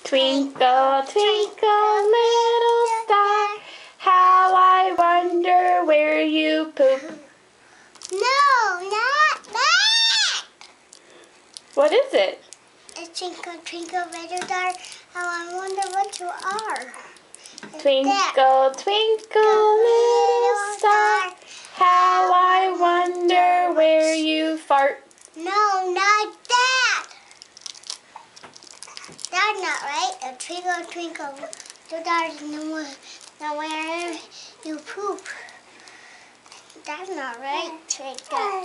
Twinkle, twinkle, little star, how I wonder where you poop. No, not that. What is it? It's twinkle, twinkle, little star, how I wonder what you are. It's Twinkle, that. twinkle, little star, how I wonder where you fart. No, not that. That's not right. A twinkle, twinkle, little star is nowhere you poop. That's not right. Twinkle,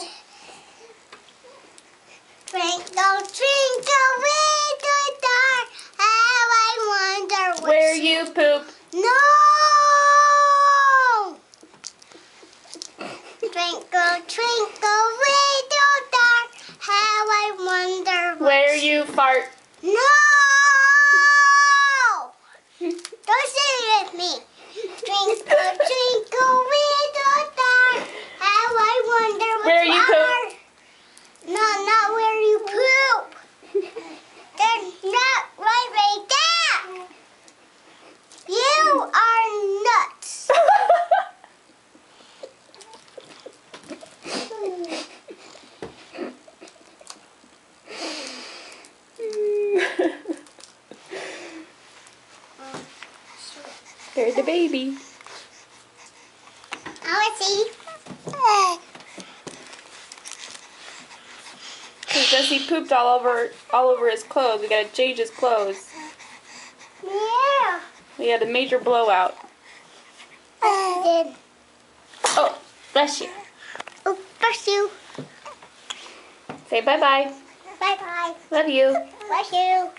twinkle, twinkle, little star, how I wonder Where you poop. No! Twinkle, twinkle, little star, how I wonder Where you fart. No! Don't say it with me. Twinkle, twinkle, little star, how I wonder Where you poop. No, not where you poop. That's not right there. You are nuts. There's the baby. I want to see. Because he pooped all over his clothes. We gotta change his clothes. Yeah. We had a major blowout. I did. Oh, bless you. Oh, bless you. Say bye-bye. Bye-bye. Love you. Bless you.